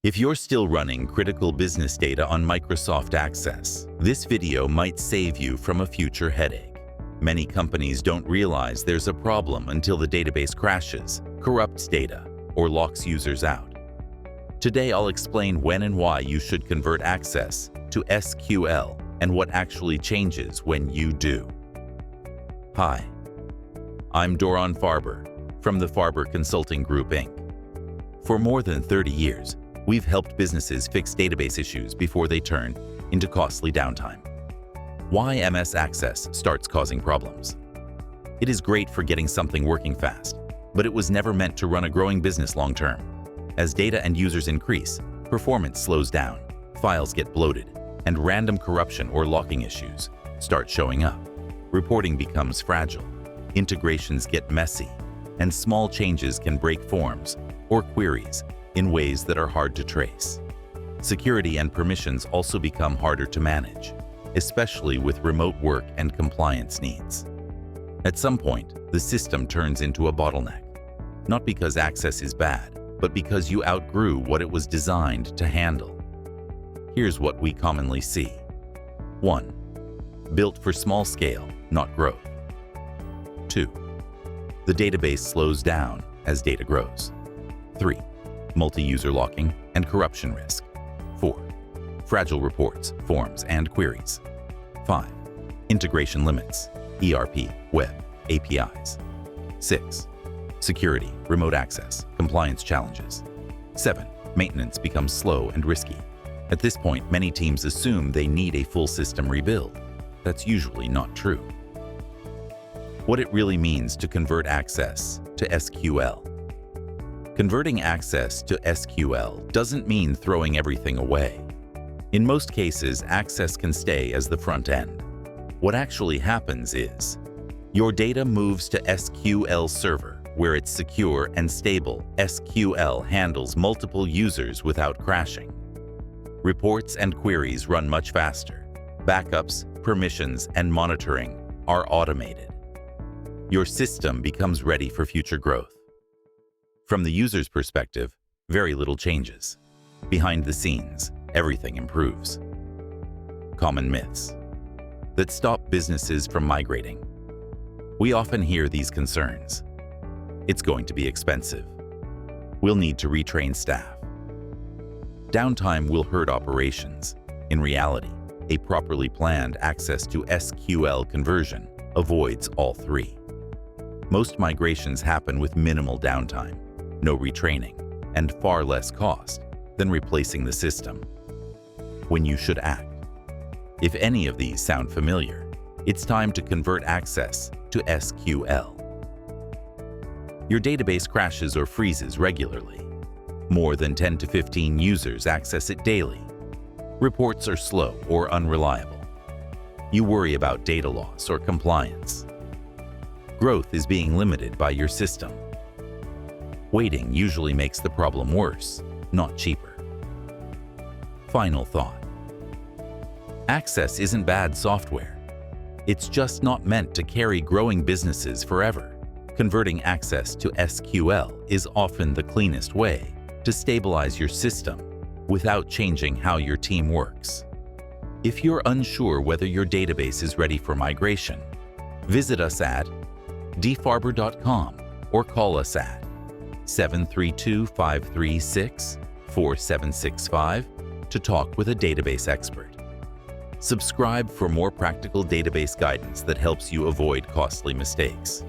If you're still running critical business data on Microsoft Access, this video might save you from a future headache. Many companies don't realize there's a problem until the database crashes, corrupts data, or locks users out. Today, I'll explain when and why you should convert Access to SQL and what actually changes when you do. Hi, I'm Doron Farber from the Farber Consulting Group Inc. For more than 30 years, we've helped businesses fix database issues before they turn into costly downtime. Why MS Access starts causing problems. It is great for getting something working fast, but it was never meant to run a growing business long-term. As data and users increase, performance slows down, files get bloated, and random corruption or locking issues start showing up. Reporting becomes fragile, integrations get messy, and small changes can break forms or queries in ways that are hard to trace. Security and permissions also become harder to manage, especially with remote work and compliance needs. At some point, the system turns into a bottleneck, not because Access is bad, but because you outgrew what it was designed to handle. Here's what we commonly see. 1. Built for small scale, not growth. 2. The database slows down as data grows. 3. Multi-user locking and corruption risk. 4. Fragile reports, forms, and queries. 5. Integration limits, ERP, web, APIs. 6. Security, remote access, compliance challenges. 7. Maintenance becomes slow and risky. At this point, many teams assume they need a full system rebuild. That's usually not true. What it really means to convert Access to SQL. Converting Access to SQL doesn't mean throwing everything away. In most cases, Access can stay as the front end. What actually happens is, your data moves to SQL Server, where it's secure and stable. SQL handles multiple users without crashing. Reports and queries run much faster. Backups, permissions, and monitoring are automated. Your system becomes ready for future growth. From the user's perspective, very little changes. Behind the scenes, everything improves. Common myths that stop businesses from migrating. We often hear these concerns. It's going to be expensive. We'll need to retrain staff. Downtime will hurt operations. In reality, a properly planned Access to SQL conversion avoids all three. Most migrations happen with minimal downtime, no retraining, and far less cost than replacing the system. When you should act. If any of these sound familiar, it's time to convert Access to SQL. Your database crashes or freezes regularly. More than 10 to 15 users access it daily. Reports are slow or unreliable. You worry about data loss or compliance. Growth is being limited by your system. Waiting usually makes the problem worse, not cheaper. Final thought. Access isn't bad software. It's just not meant to carry growing businesses forever. Converting Access to SQL is often the cleanest way to stabilize your system without changing how your team works. If you're unsure whether your database is ready for migration, visit us at dfarber.com or call us at 732-536-4765 to talk with a database expert. Subscribe for more practical database guidance that helps you avoid costly mistakes.